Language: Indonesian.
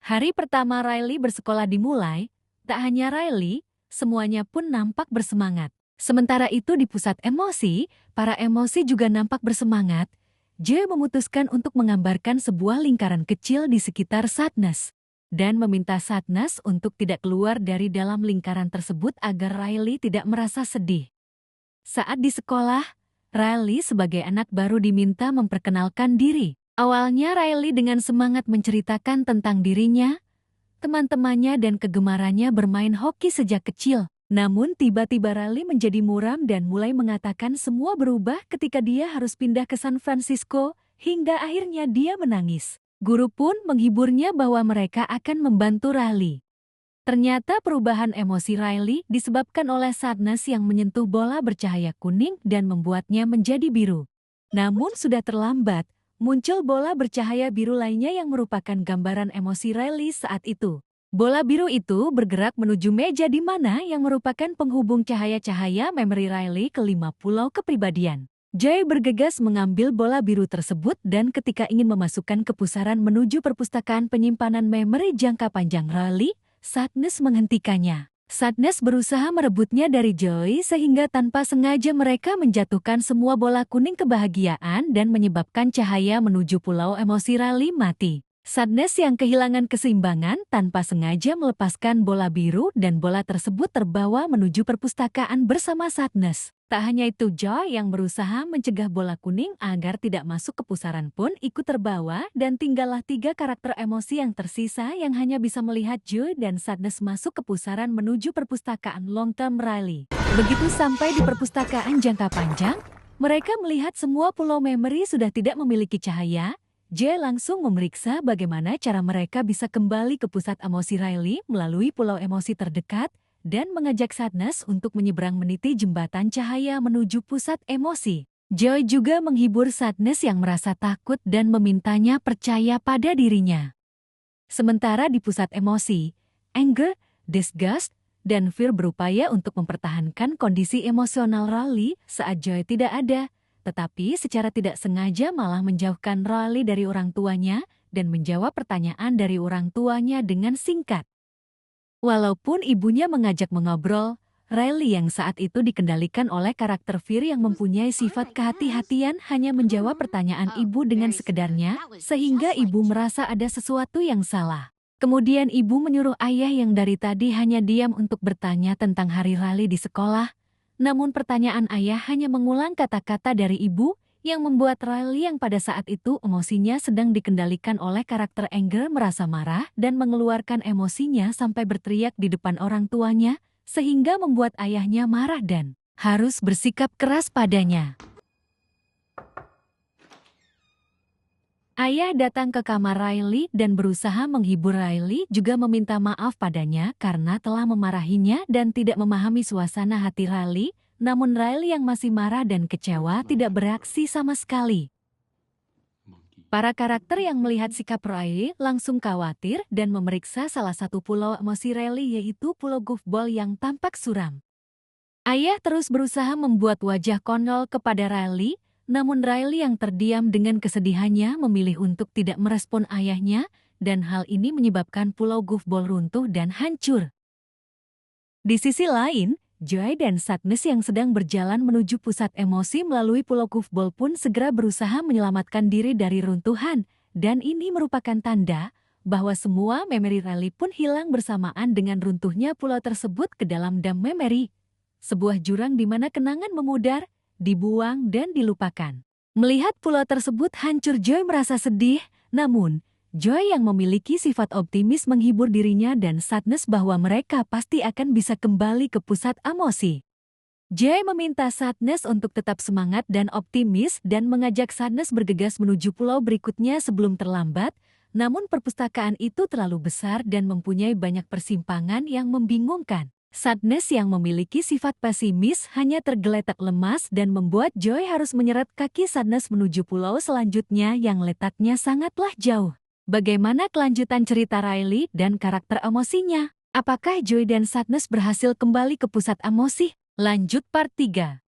Hari pertama Riley bersekolah dimulai, tak hanya Riley, semuanya pun nampak bersemangat. Sementara itu di pusat emosi, para emosi juga nampak bersemangat. Joy memutuskan untuk menggambarkan sebuah lingkaran kecil di sekitar Sadness dan meminta Sadness untuk tidak keluar dari dalam lingkaran tersebut agar Riley tidak merasa sedih. Saat di sekolah, Riley sebagai anak baru diminta memperkenalkan diri. Awalnya Riley dengan semangat menceritakan tentang dirinya, teman-temannya dan kegemarannya bermain hoki sejak kecil. Namun tiba-tiba Riley menjadi muram dan mulai mengatakan semua berubah ketika dia harus pindah ke San Francisco, hingga akhirnya dia menangis. Guru pun menghiburnya bahwa mereka akan membantu Riley. Ternyata perubahan emosi Riley disebabkan oleh Sadness yang menyentuh bola bercahaya kuning dan membuatnya menjadi biru. Namun sudah terlambat, muncul bola bercahaya biru lainnya yang merupakan gambaran emosi Riley saat itu. Bola biru itu bergerak menuju meja di mana yang merupakan penghubung cahaya-cahaya memori Riley ke 5 pulau kepribadian. Joy bergegas mengambil bola biru tersebut dan ketika ingin memasukkan ke pusaran menuju perpustakaan penyimpanan memori jangka panjang Riley, Sadness menghentikannya. Sadness berusaha merebutnya dari Joy sehingga tanpa sengaja mereka menjatuhkan semua bola kuning kebahagiaan dan menyebabkan cahaya menuju pulau emosi Riley mati. Sadness yang kehilangan keseimbangan tanpa sengaja melepaskan bola biru dan bola tersebut terbawa menuju perpustakaan bersama Sadness. Tak hanya itu, Joy yang berusaha mencegah bola kuning agar tidak masuk ke pusaran pun ikut terbawa dan tinggallah 3 karakter emosi yang tersisa yang hanya bisa melihat Joy dan Sadness masuk ke pusaran menuju perpustakaan Long Term Riley. Begitu sampai di perpustakaan jangka panjang, mereka melihat semua pulau memori sudah tidak memiliki cahaya. Joy langsung memeriksa bagaimana cara mereka bisa kembali ke pusat emosi Riley melalui pulau emosi terdekat, dan mengajak Sadness untuk menyeberang meniti jembatan cahaya menuju pusat emosi. Joy juga menghibur Sadness yang merasa takut dan memintanya percaya pada dirinya. Sementara di pusat emosi, anger, disgust, dan fear berupaya untuk mempertahankan kondisi emosional Riley saat Joy tidak ada, tetapi secara tidak sengaja malah menjauhkan Riley dari orang tuanya dan menjawab pertanyaan dari orang tuanya dengan singkat. Walaupun ibunya mengajak mengobrol, Riley yang saat itu dikendalikan oleh karakter Fear yang mempunyai sifat kehati-hatian hanya menjawab pertanyaan ibu dengan sekedarnya, sehingga ibu merasa ada sesuatu yang salah. Kemudian ibu menyuruh ayah yang dari tadi hanya diam untuk bertanya tentang hari Riley di sekolah, namun pertanyaan ayah hanya mengulang kata-kata dari ibu, yang membuat Riley yang pada saat itu emosinya sedang dikendalikan oleh karakter Anger merasa marah dan mengeluarkan emosinya sampai berteriak di depan orang tuanya, sehingga membuat ayahnya marah dan harus bersikap keras padanya. Ayah datang ke kamar Riley dan berusaha menghibur Riley, juga meminta maaf padanya karena telah memarahinya dan tidak memahami suasana hati Riley. Namun Riley yang masih marah dan kecewa tidak bereaksi sama sekali. Para karakter yang melihat sikap Riley langsung khawatir dan memeriksa salah satu pulau emosi Riley, yaitu Pulau Goofball yang tampak suram. Ayah terus berusaha membuat wajah konyol kepada Riley, namun Riley yang terdiam dengan kesedihannya memilih untuk tidak merespon ayahnya, dan hal ini menyebabkan Pulau Goofball runtuh dan hancur. Di sisi lain, Joy dan Sadness yang sedang berjalan menuju pusat emosi melalui Pulau Goofball pun segera berusaha menyelamatkan diri dari runtuhan, dan ini merupakan tanda bahwa semua memori Riley pun hilang bersamaan dengan runtuhnya pulau tersebut ke dalam dam memori, sebuah jurang di mana kenangan memudar, dibuang dan dilupakan. Melihat pulau tersebut hancur, Joy merasa sedih, namun Joy yang memiliki sifat optimis menghibur dirinya dan Sadness bahwa mereka pasti akan bisa kembali ke pusat emosi. Joy meminta Sadness untuk tetap semangat dan optimis dan mengajak Sadness bergegas menuju pulau berikutnya sebelum terlambat, namun perpustakaan itu terlalu besar dan mempunyai banyak persimpangan yang membingungkan. Sadness yang memiliki sifat pesimis hanya tergeletak lemas dan membuat Joy harus menyeret kaki Sadness menuju pulau selanjutnya yang letaknya sangatlah jauh. Bagaimana kelanjutan cerita Riley dan karakter emosinya? Apakah Joy dan Sadness berhasil kembali ke pusat emosi? Lanjut part 3.